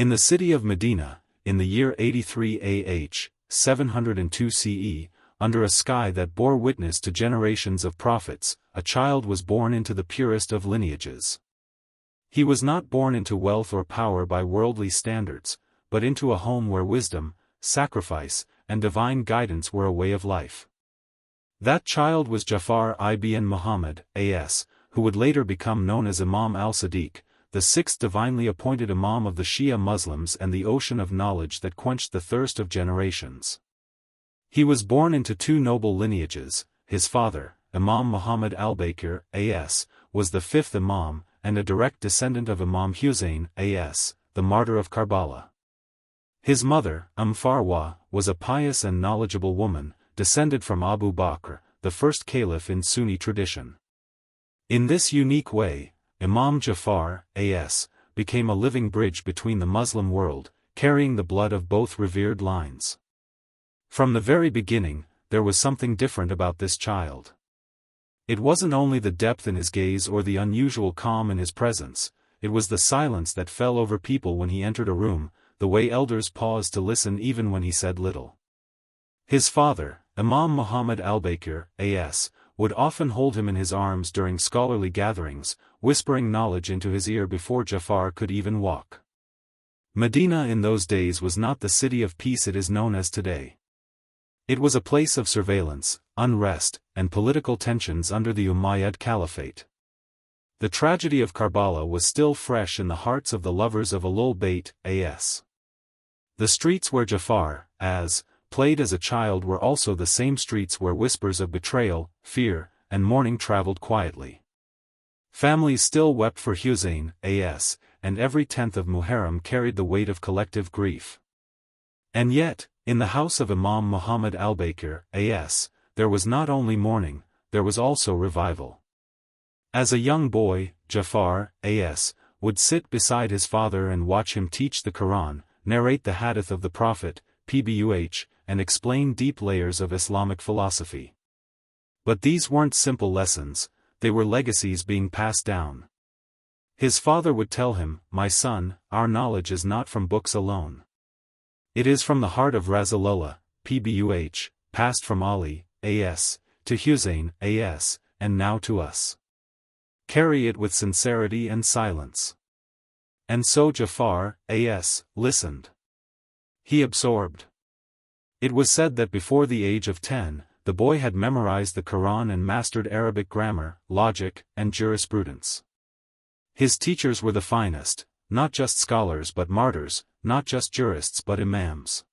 In the city of Medina, in the year 83 AH, 702 CE, under a sky that bore witness to generations of prophets, a child was born into the purest of lineages. He was not born into wealth or power by worldly standards, but into a home where wisdom, sacrifice, and divine guidance were a way of life. That child was Ja'far ibn Muhammad, A.S., who would later become known as Imam al-Sadiq, the sixth divinely appointed Imam of the Shia Muslims and the ocean of knowledge that quenched the thirst of generations. He was born into two noble lineages. His father, Imam Muhammad al-Baqir, A.S., was the fifth Imam, and a direct descendant of Imam Hussain, A.S., the martyr of Karbala. His mother, Farwa, was a pious and knowledgeable woman, descended from Abu Bakr, the first caliph in Sunni tradition. In this unique way, Imam Ja'far, A.S., became a living bridge between the Muslim world, carrying the blood of both revered lines. From the very beginning, there was something different about this child. It wasn't only the depth in his gaze or the unusual calm in his presence, it was the silence that fell over people when he entered a room, the way elders paused to listen even when he said little. His father, Imam Muhammad al-Baqir, A.S., would often hold him in his arms during scholarly gatherings, whispering knowledge into his ear before Ja'far could even walk. Medina in those days was not the city of peace it is known as today. It was a place of surveillance, unrest, and political tensions under the Umayyad Caliphate. The tragedy of Karbala was still fresh in the hearts of the lovers of Ahl-e-Bait, A.S. The streets where Ja'far, played as a child were also the same streets where whispers of betrayal, fear, and mourning traveled quietly. Families still wept for Hussain, A.S., and every 10th of Muharram carried the weight of collective grief. And yet, in the house of Imam Muhammad al-Baqir, A.S., there was not only mourning, there was also revival. As a young boy, Ja'far, A.S., would sit beside his father and watch him teach the Quran, narrate the hadith of the Prophet, Pbuh, and explain deep layers of Islamic philosophy. But these weren't simple lessons, they were legacies being passed down. His father would tell him, "My son, our knowledge is not from books alone. It is from the heart of Rasulullah, Pbuh, passed from Ali, A.S., to Hussain, A.S., and now to us. Carry it with sincerity and silence." And so Ja'far, A.S., listened. He absorbed. It was said that before the age of 10, the boy had memorized the Quran and mastered Arabic grammar, logic, and jurisprudence. His teachers were the finest, not just scholars but martyrs, not just jurists but imams.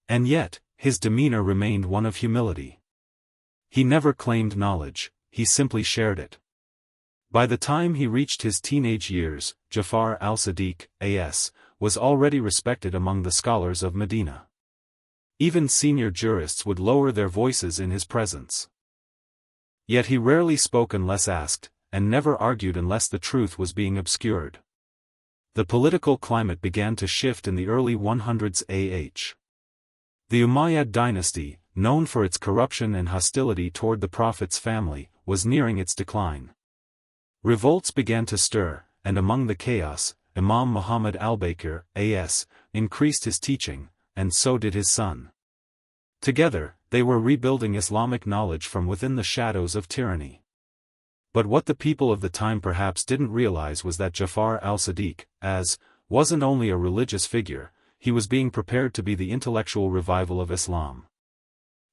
And yet, his demeanor remained one of humility. He never claimed knowledge, he simply shared it. By the time he reached his teenage years, Ja'far al-Sadiq, A.S., was already respected among the scholars of Medina. Even senior jurists would lower their voices in his presence. Yet he rarely spoke unless asked, and never argued unless the truth was being obscured. The political climate began to shift in the early 100s AH. The Umayyad dynasty, known for its corruption and hostility toward the Prophet's family, was nearing its decline. Revolts began to stir, and among the chaos, Imam Muhammad al-Baqir, A.S., increased his teaching, and so did his son. Together, they were rebuilding Islamic knowledge from within the shadows of tyranny. But what the people of the time perhaps didn't realize was that Ja'far al-Sadiq, wasn't only a religious figure, he was being prepared to be the intellectual revival of Islam.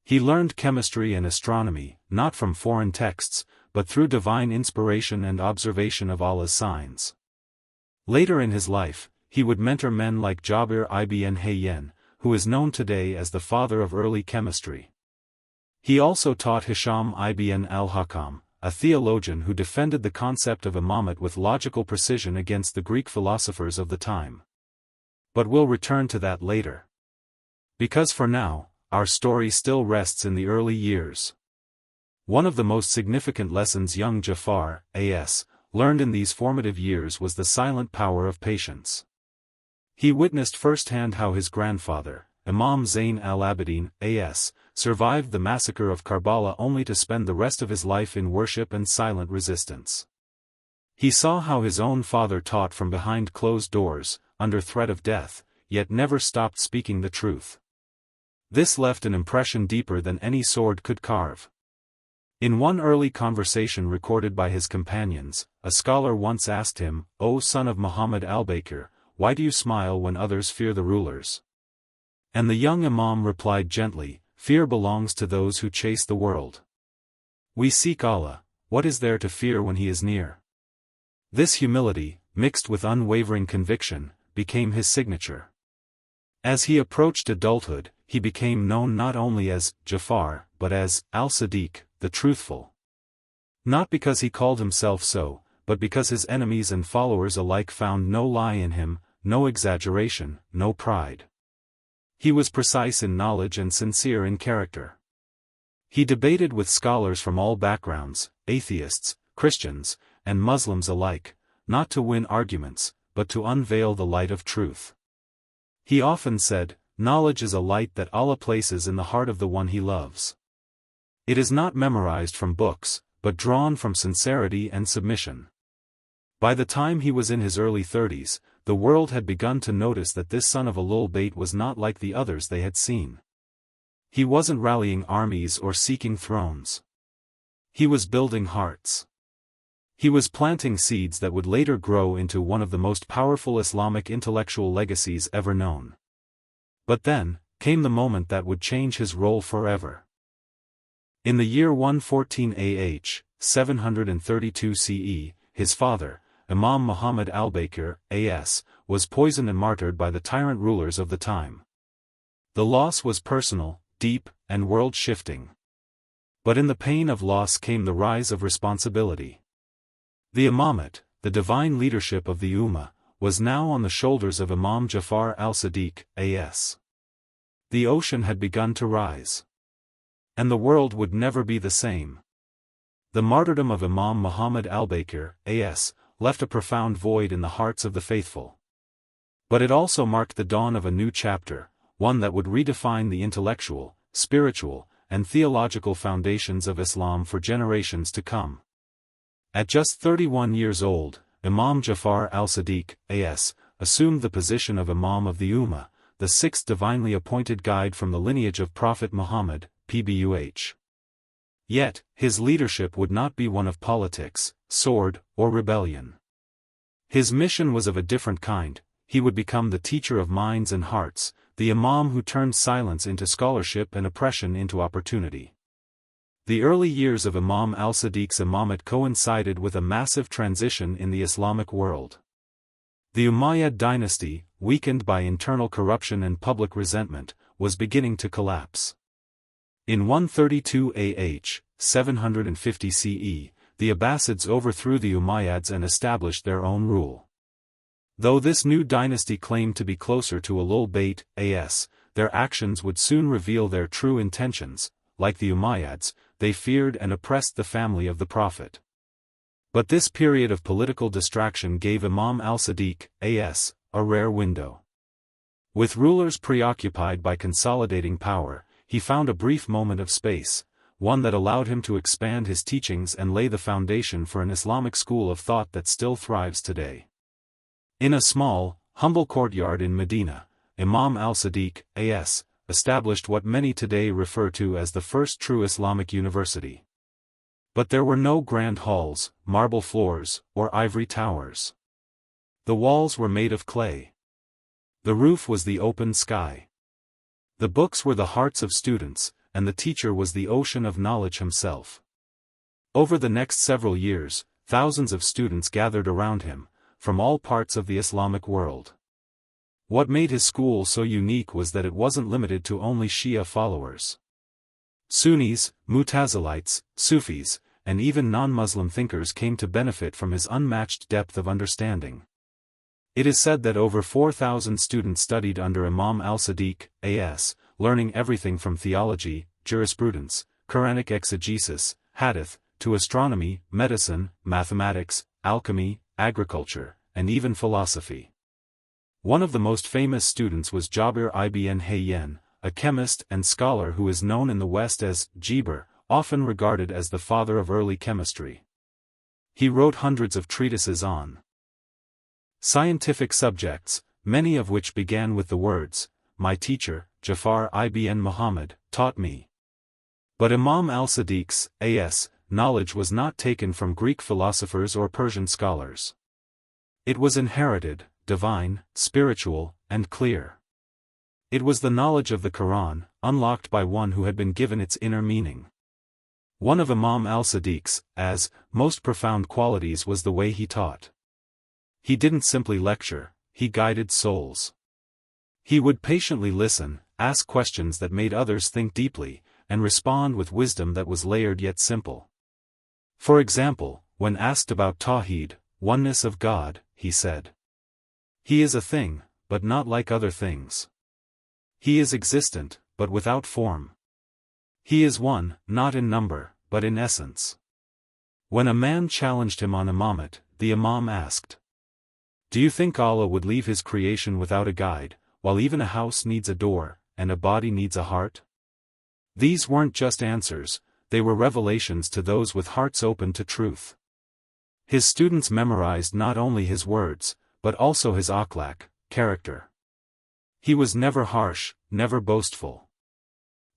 He learned chemistry and astronomy, not from foreign texts, but through divine inspiration and observation of Allah's signs. Later in his life, he would mentor men like Jabir ibn Hayyan, who is known today as the father of early chemistry. He also taught Hisham ibn al-Hakam, a theologian who defended the concept of Imamate with logical precision against the Greek philosophers of the time. But we'll return to that later. Because for now, our story still rests in the early years. One of the most significant lessons young Ja'far, A.S., learned in these formative years was the silent power of patience. He witnessed firsthand how his grandfather, Imam Zain al-Abidin, A.S., survived the massacre of Karbala only to spend the rest of his life in worship and silent resistance. He saw how his own father taught from behind closed doors, under threat of death, yet never stopped speaking the truth. This left an impression deeper than any sword could carve. In one early conversation recorded by his companions, a scholar once asked him, "O son of Muhammad al-Baqir, why do you smile when others fear the rulers?" And the young Imam replied gently, "Fear belongs to those who chase the world. We seek Allah, what is there to fear when He is near?" This humility, mixed with unwavering conviction, became his signature. As he approached adulthood, he became known not only as Jafar, but as al-Sadiq, the truthful. Not because he called himself so, but because his enemies and followers alike found no lie in him, no exaggeration, no pride. He was precise in knowledge and sincere in character. He debated with scholars from all backgrounds, atheists, Christians, and Muslims alike, not to win arguments, but to unveil the light of truth. He often said, "Knowledge is a light that Allah places in the heart of the one He loves. It is not memorized from books, but drawn from sincerity and submission." By the time he was in his early 30s, the world had begun to notice that this son of Ahl-e-Bait was not like the others they had seen. He wasn't rallying armies or seeking thrones. He was building hearts. He was planting seeds that would later grow into one of the most powerful Islamic intellectual legacies ever known. But then, came the moment that would change his role forever. In the year 114 AH, 732 CE, his father, Imam Muhammad al-Baqir, A.S., was poisoned and martyred by the tyrant rulers of the time. The loss was personal, deep, and world-shifting. But in the pain of loss came the rise of responsibility. The Imamate, the divine leadership of the Ummah, was now on the shoulders of Imam Ja'far al-Sadiq, A.S. The ocean had begun to rise. And the world would never be the same. The martyrdom of Imam Muhammad al-Baqir, A.S., left a profound void in the hearts of the faithful. But it also marked the dawn of a new chapter, one that would redefine the intellectual, spiritual, and theological foundations of Islam for generations to come. At just 31 years old, Imam Ja'far al-Sadiq, A.S., assumed the position of Imam of the Ummah, the sixth divinely appointed guide from the lineage of Prophet Muhammad, Pbuh. Yet, his leadership would not be one of politics, sword, or rebellion. His mission was of a different kind. He would become the teacher of minds and hearts, the Imam who turned silence into scholarship and oppression into opportunity. The early years of Imam al-Sadiq's imamate coincided with a massive transition in the Islamic world. The Umayyad dynasty, weakened by internal corruption and public resentment, was beginning to collapse. In 132 AH, 750 CE, the Abbasids overthrew the Umayyads and established their own rule. Though this new dynasty claimed to be closer to Ahl-e-Bait, AS, their actions would soon reveal their true intentions. Like the Umayyads, they feared and oppressed the family of the Prophet. But this period of political distraction gave Imam al-Sadiq, AS, a rare window. With rulers preoccupied by consolidating power, he found a brief moment of space, one that allowed him to expand his teachings and lay the foundation for an Islamic school of thought that still thrives today. In a small, humble courtyard in Medina, Imam al-Sadiq, A.S., established what many today refer to as the first true Islamic university. But there were no grand halls, marble floors, or ivory towers. The walls were made of clay. The roof was the open sky. The books were the hearts of students, and the teacher was the ocean of knowledge himself. Over the next several years, thousands of students gathered around him, from all parts of the Islamic world. What made his school so unique was that it wasn't limited to only Shia followers. Sunnis, Mu'tazilites, Sufis, and even non-Muslim thinkers came to benefit from his unmatched depth of understanding. It is said that over 4,000 students studied under Imam al-Sadiq, A.S., learning everything from theology, jurisprudence, Quranic exegesis, hadith, to astronomy, medicine, mathematics, alchemy, agriculture, and even philosophy. One of the most famous students was Jabir ibn Hayyan, a chemist and scholar who is known in the West as Jibir, often regarded as the father of early chemistry. He wrote hundreds of treatises on scientific subjects, many of which began with the words, "My teacher, Jafar ibn Muhammad, taught me." But Imam al-Sadiq's knowledge was not taken from Greek philosophers or Persian scholars. It was inherited, divine, spiritual, and clear. It was the knowledge of the Quran, unlocked by one who had been given its inner meaning. One of Imam al-Sadiq's most profound qualities was the way he taught. He didn't simply lecture, he guided souls. He would patiently listen, ask questions that made others think deeply, and respond with wisdom that was layered yet simple. For example, when asked about Tawheed, oneness of God, he said, "He is a thing, but not like other things. He is existent, but without form. He is one, not in number, but in essence." When a man challenged him on Imamate, the Imam asked, "Do you think Allah would leave his creation without a guide, while even a house needs a door, and a body needs a heart?" These weren't just answers, they were revelations to those with hearts open to truth. His students memorized not only his words, but also his akhlaq, character. He was never harsh, never boastful.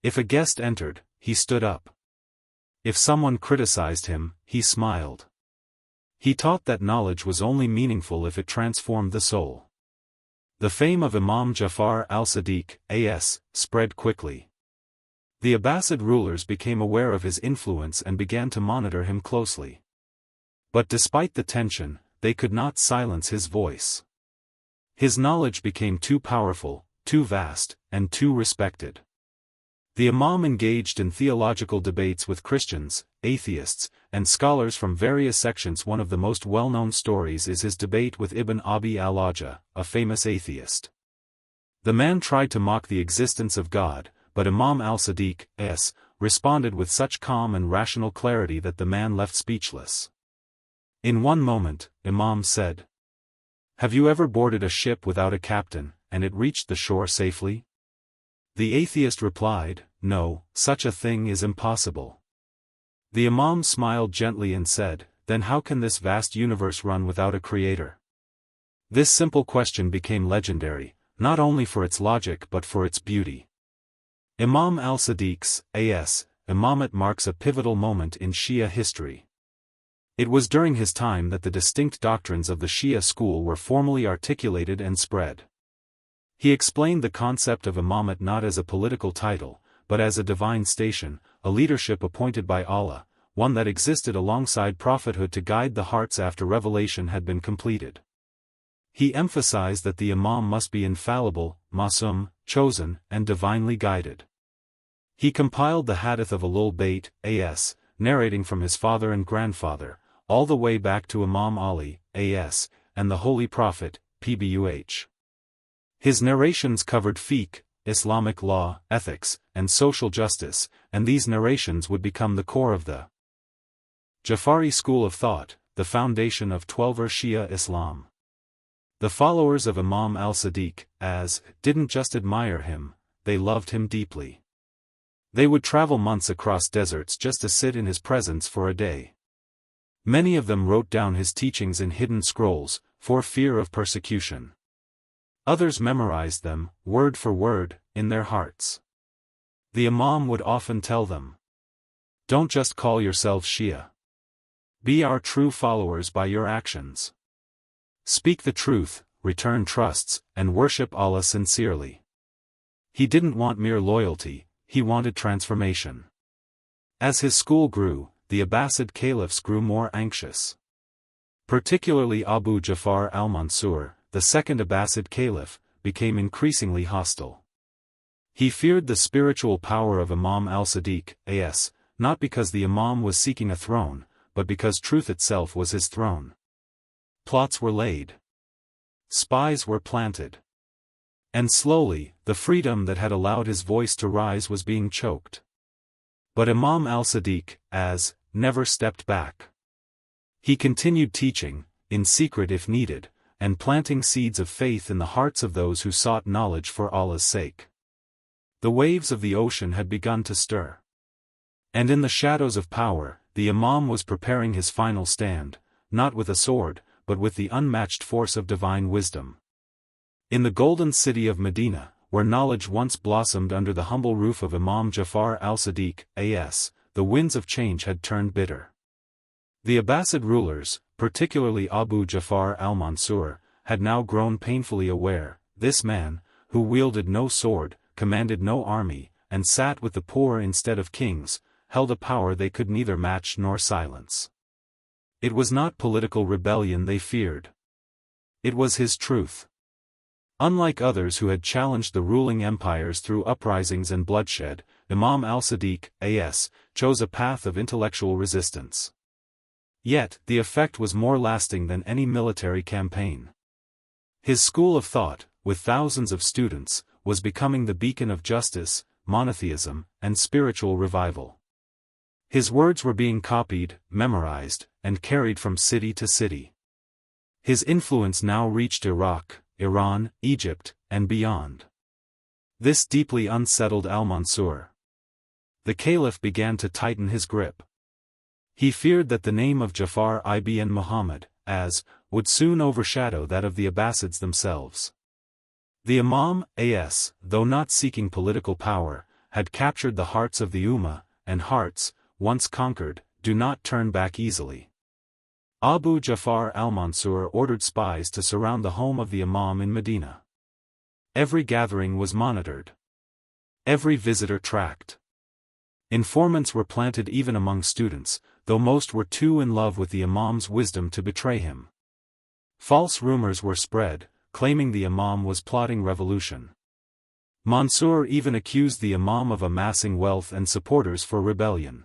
If a guest entered, he stood up. If someone criticized him, he smiled. He taught that knowledge was only meaningful if it transformed the soul. The fame of Imam Ja'far al-Sadiq, spread quickly. The Abbasid rulers became aware of his influence and began to monitor him closely. But despite the tension, they could not silence his voice. His knowledge became too powerful, too vast, and too respected. The Imam engaged in theological debates with Christians, atheists, and scholars from various sections. One of the most well-known stories is his debate with Ibn Abi al-Ajah, a famous atheist. The man tried to mock the existence of God, but Imam al-Sadiq responded with such calm and rational clarity that the man left speechless. In one moment, Imam said, "Have you ever boarded a ship without a captain, and it reached the shore safely?" The atheist replied, "No, such a thing is impossible." The Imam smiled gently and said, "Then how can this vast universe run without a creator?" This simple question became legendary, not only for its logic but for its beauty. Imam al-Sadiq's Imamate marks a pivotal moment in Shia history. It was during his time that the distinct doctrines of the Shia school were formally articulated and spread. He explained the concept of Imamate not as a political title, but as a divine station, a leadership appointed by Allah, one that existed alongside prophethood to guide the hearts after revelation had been completed. He emphasized that the Imam must be infallible, masum, chosen, and divinely guided. He compiled the hadith of Ahl-e-Bait, narrating from his father and grandfather, all the way back to Imam Ali, and the Holy Prophet, Pbuh. His narrations covered fiqh, Islamic law, ethics, and social justice, and these narrations would become the core of the Jafari school of thought, the foundation of Twelver Shia Islam. The followers of Imam al-Sadiq, didn't just admire him, they loved him deeply. They would travel months across deserts just to sit in his presence for a day. Many of them wrote down his teachings in hidden scrolls, for fear of persecution. Others memorized them, word for word, in their hearts. The Imam would often tell them, "Don't just call yourselves Shia. Be our true followers by your actions. Speak the truth, return trusts, and worship Allah sincerely." He didn't want mere loyalty, he wanted transformation. As his school grew, the Abbasid caliphs grew more anxious. Particularly Abu Ja'far al-Mansur, the second Abbasid caliph, became increasingly hostile. He feared the spiritual power of Imam al-Sadiq, not because the Imam was seeking a throne, but because truth itself was his throne. Plots were laid. Spies were planted. And slowly, the freedom that had allowed his voice to rise was being choked. But Imam al-Sadiq, never stepped back. He continued teaching, in secret if needed, and planting seeds of faith in the hearts of those who sought knowledge for Allah's sake. The waves of the ocean had begun to stir. And in the shadows of power, the Imam was preparing his final stand, not with a sword, but with the unmatched force of divine wisdom. In the golden city of Medina, where knowledge once blossomed under the humble roof of Imam Ja'far al-Sadiq, a.s., the winds of change had turned bitter. The Abbasid rulers, particularly Abu Ja'far al-Mansur, had now grown painfully aware, this man, who wielded no sword, commanded no army, and sat with the poor instead of kings, held a power they could neither match nor silence. It was not political rebellion they feared. It was his truth. Unlike others who had challenged the ruling empires through uprisings and bloodshed, Imam al-Sadiq, a.s., chose a path of intellectual resistance. Yet, the effect was more lasting than any military campaign. His school of thought, with thousands of students, was becoming the beacon of justice, monotheism, and spiritual revival. His words were being copied, memorized, and carried from city to city. His influence now reached Iraq, Iran, Egypt, and beyond. This deeply unsettled al-Mansur. The caliph began to tighten his grip. He feared that the name of Ja'far ibn Muhammad, would soon overshadow that of the Abbasids themselves. The Imam, a.s., though not seeking political power, had captured the hearts of the Ummah, and hearts, once conquered, do not turn back easily. Abu Ja'far al-Mansur ordered spies to surround the home of the Imam in Medina. Every gathering was monitored. Every visitor tracked. Informants were planted even among students, though most were too in love with the Imam's wisdom to betray him. False rumors were spread, claiming the Imam was plotting revolution. Mansur even accused the Imam of amassing wealth and supporters for rebellion.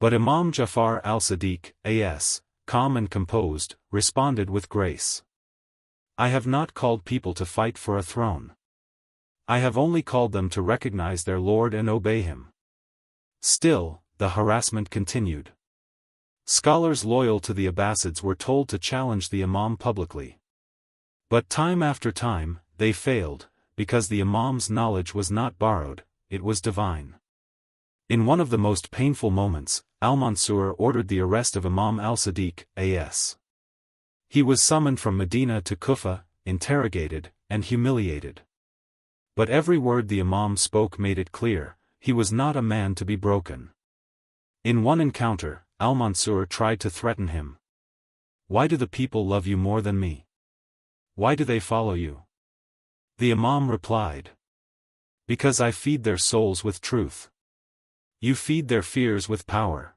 But Imam Ja'far al-Sadiq, a.s., calm and composed, responded with grace. I have not called people to fight for a throne. I have only called them to recognize their Lord and obey him. Still, the harassment continued. Scholars loyal to the Abbasids were told to challenge the Imam publicly. But time after time, they failed, because the Imam's knowledge was not borrowed, it was divine. In one of the most painful moments, al-Mansur ordered the arrest of Imam al-Sadiq, a.s. He was summoned from Medina to Kufa, interrogated, and humiliated. But every word the Imam spoke made it clear, he was not a man to be broken. In one encounter, al-Mansur tried to threaten him. Why do the people love you more than me? Why do they follow you? The Imam replied. Because I feed their souls with truth. You feed their fears with power.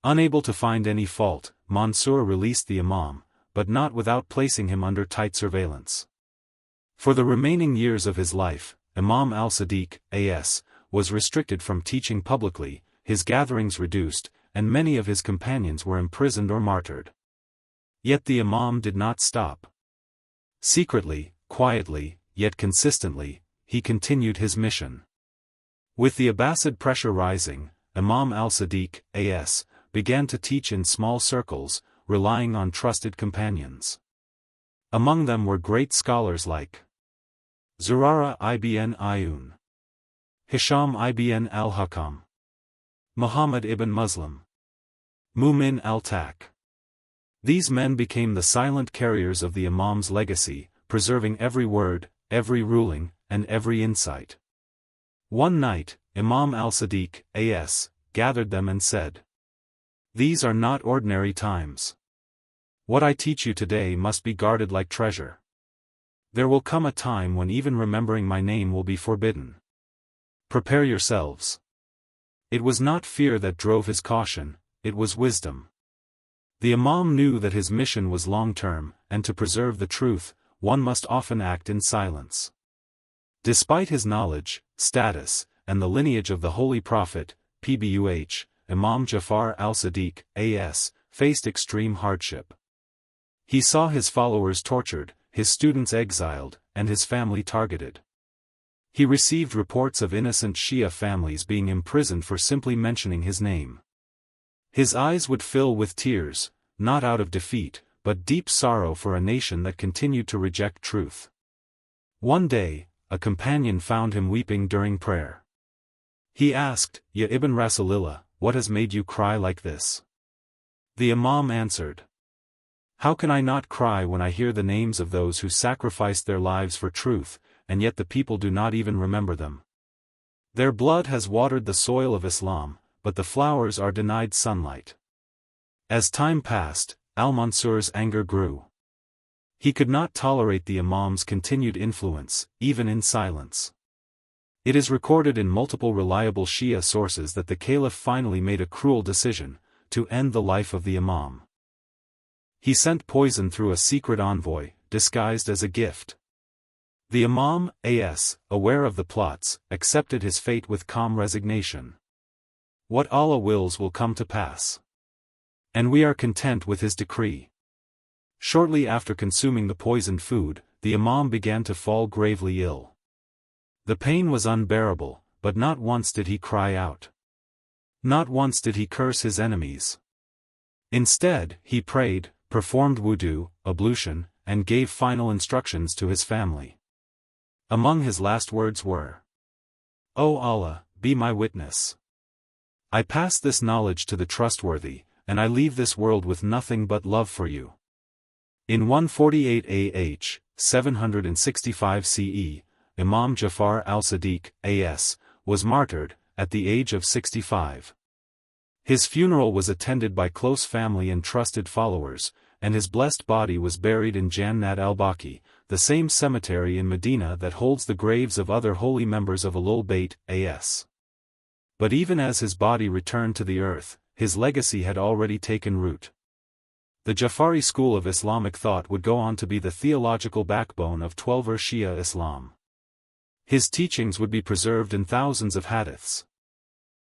Unable to find any fault, Mansur released the Imam, but not without placing him under tight surveillance. For the remaining years of his life, Imam al-Sadiq, a.s., was restricted from teaching publicly, his gatherings reduced, and many of his companions were imprisoned or martyred. Yet the Imam did not stop. Secretly, quietly, yet consistently, he continued his mission. With the Abbasid pressure rising, Imam al-Sadiq, a.s., began to teach in small circles, relying on trusted companions. Among them were great scholars like Zurara ibn Ayun, Hisham ibn al-Hakam, Muhammad ibn Muslim, Mu'min al-Tak. These men became the silent carriers of the Imam's legacy, preserving every word, every ruling, and every insight. One night, Imam al-Sadiq, a.s., gathered them and said, These are not ordinary times. What I teach you today must be guarded like treasure. There will come a time when even remembering my name will be forbidden. Prepare yourselves. It was not fear that drove his caution, it was wisdom. The Imam knew that his mission was long-term, and to preserve the truth, one must often act in silence. Despite his knowledge, status, and the lineage of the Holy Prophet, Pbuh, Imam Ja'far al-Sadiq, a.s., faced extreme hardship. He saw his followers tortured, his students exiled, and his family targeted. He received reports of innocent Shia families being imprisoned for simply mentioning his name. His eyes would fill with tears, not out of defeat, but deep sorrow for a nation that continued to reject truth. One day, a companion found him weeping during prayer. He asked, Ya Ibn Rasulillah, what has made you cry like this? The Imam answered, How can I not cry when I hear the names of those who sacrificed their lives for truth, and yet the people do not even remember them? Their blood has watered the soil of Islam, but the flowers are denied sunlight. As time passed, al-Mansur's anger grew. He could not tolerate the Imam's continued influence, even in silence. It is recorded in multiple reliable Shia sources that the Caliph finally made a cruel decision, to end the life of the Imam. He sent poison through a secret envoy, disguised as a gift. The Imam, aware of the plots, accepted his fate with calm resignation. What Allah wills will come to pass. And we are content with his decree. Shortly after consuming the poisoned food, the Imam began to fall gravely ill. The pain was unbearable, but not once did he cry out. Not once did he curse his enemies. Instead, he prayed, performed wudu, ablution, and gave final instructions to his family. Among his last words were, "O Allah, be my witness. I pass this knowledge to the trustworthy, and I leave this world with nothing but love for you." In 148 AH, 765 CE, Imam Ja'far al-Sadiq, A.S., was martyred, at the age of 65. His funeral was attended by close family and trusted followers, and his blessed body was buried in Jannat al-Baqi, the same cemetery in Medina that holds the graves of other holy members of Ahl-e-Bait, A.S. But even as his body returned to the earth, his legacy had already taken root. The Ja'fari school of Islamic thought would go on to be the theological backbone of Twelver Shia Islam. His teachings would be preserved in thousands of hadiths.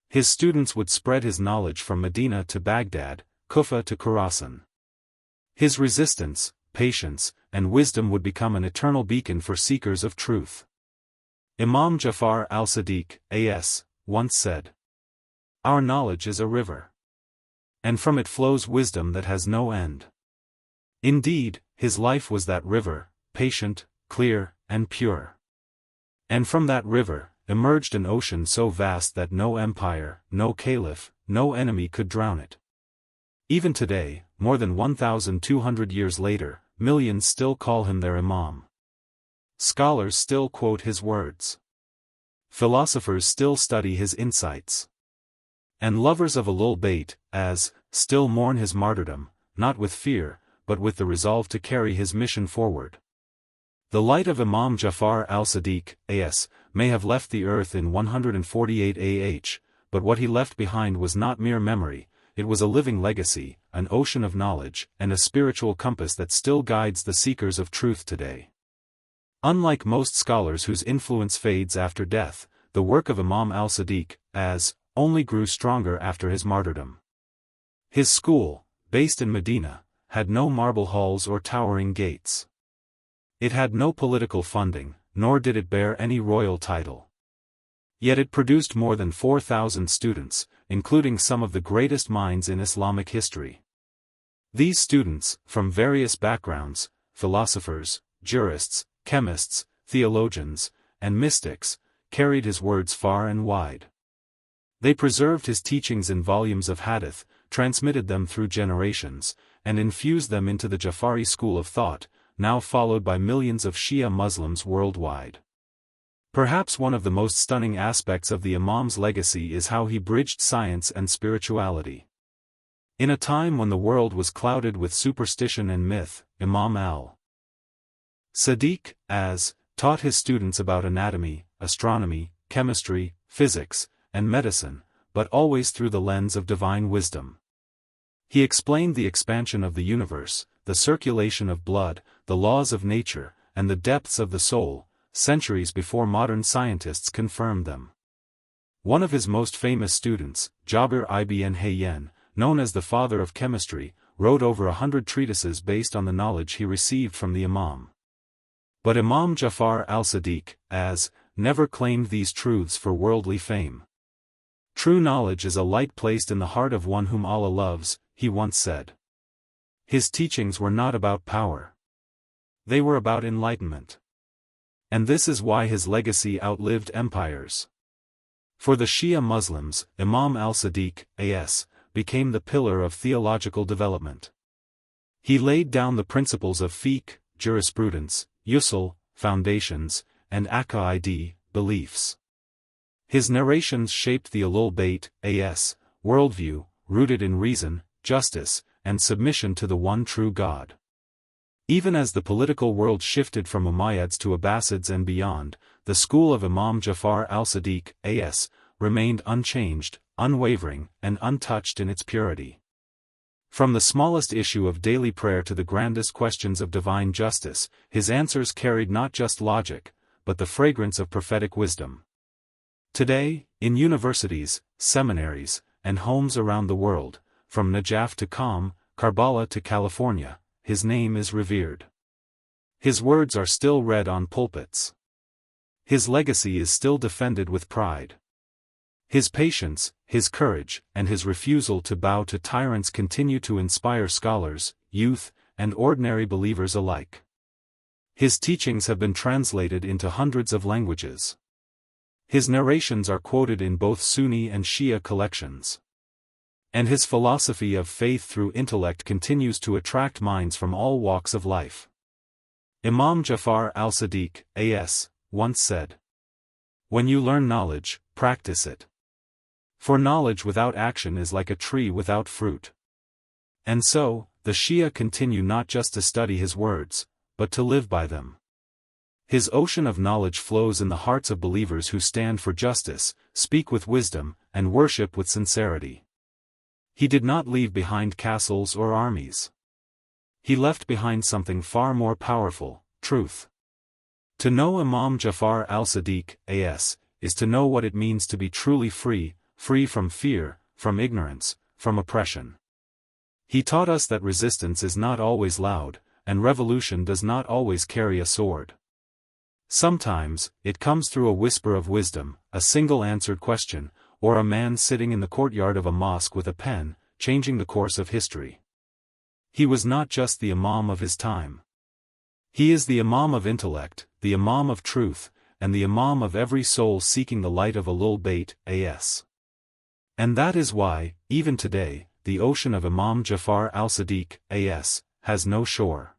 His students would spread his knowledge from Medina to Baghdad, Kufa to Khorasan. His resistance, patience, and wisdom would become an eternal beacon for seekers of truth. Imam Ja'far al-Sadiq, A.S., once said, "Our knowledge is a river. And from it flows wisdom that has no end." Indeed, his life was that river, patient, clear, and pure. And from that river, emerged an ocean so vast that no empire, no caliph, no enemy could drown it. Even today, more than 1,200 years later, millions still call him their Imam. Scholars still quote his words. Philosophers still study his insights. And lovers of Ahl-e-Bait, still mourn his martyrdom, not with fear, but with the resolve to carry his mission forward. The light of Imam Ja'far al-Sadiq, A.S., may have left the earth in 148 AH, but what he left behind was not mere memory, it was a living legacy, an ocean of knowledge, and a spiritual compass that still guides the seekers of truth today. Unlike most scholars whose influence fades after death, the work of Imam al-Sadiq, only grew stronger after his martyrdom. His school, based in Medina, had no marble halls or towering gates. It had no political funding, nor did it bear any royal title. Yet it produced more than 4,000 students, including some of the greatest minds in Islamic history. These students, from various backgrounds, philosophers, jurists, chemists, theologians, and mystics, carried his words far and wide. They preserved his teachings in volumes of hadith, transmitted them through generations, and infused them into the Ja'fari school of thought, now followed by millions of Shia Muslims worldwide. Perhaps one of the most stunning aspects of the Imam's legacy is how he bridged science and spirituality. In a time when the world was clouded with superstition and myth, Imam al-Sadiq, taught his students about anatomy, astronomy, chemistry, physics, and medicine, but always through the lens of divine wisdom. He explained the expansion of the universe, the circulation of blood, the laws of nature, and the depths of the soul, centuries before modern scientists confirmed them. One of his most famous students, Jabir ibn Hayyan, known as the father of chemistry, wrote over 100 treatises based on the knowledge he received from the Imam. But Imam Ja'far al-Sadiq, never claimed these truths for worldly fame. "True knowledge is a light placed in the heart of one whom Allah loves," he once said. His teachings were not about power. They were about enlightenment. And this is why his legacy outlived empires. For the Shia Muslims, Imam al-Sadiq, became the pillar of theological development. He laid down the principles of fiqh, jurisprudence, usul, foundations, and aqaid, beliefs. His narrations shaped the Ahl-e-Bait as worldview, rooted in reason, justice, and submission to the one true God. Even as the political world shifted from Umayyads to Abbasids and beyond, the school of Imam Ja'far al-Sadiq as remained unchanged, unwavering, and untouched in its purity. From the smallest issue of daily prayer to the grandest questions of divine justice, his answers carried not just logic, but the fragrance of prophetic wisdom. Today, in universities, seminaries, and homes around the world, from Najaf to Qom, Karbala to California, his name is revered. His words are still read on pulpits. His legacy is still defended with pride. His patience, his courage, and his refusal to bow to tyrants continue to inspire scholars, youth, and ordinary believers alike. His teachings have been translated into hundreds of languages. His narrations are quoted in both Sunni and Shia collections. And his philosophy of faith through intellect continues to attract minds from all walks of life. Imam Ja'far al-Sadiq as once said, "When you learn knowledge, practice it. For knowledge without action is like a tree without fruit." And so, the Shia continue not just to study his words, but to live by them. His ocean of knowledge flows in the hearts of believers who stand for justice, speak with wisdom, and worship with sincerity. He did not leave behind castles or armies. He left behind something far more powerful, truth. To know Imam Ja'far al-Sadiq as is to know what it means to be truly free, free from fear, from ignorance, from oppression. He taught us that resistance is not always loud, and revolution does not always carry a sword. Sometimes, it comes through a whisper of wisdom, a single answered question, or a man sitting in the courtyard of a mosque with a pen, changing the course of history. He was not just the Imam of his time. He is the Imam of intellect, the Imam of truth, and the Imam of every soul seeking the light of Ahl-e-Bait as. And that is why, even today, the ocean of Imam Ja'far al-Sadiq as has no shore.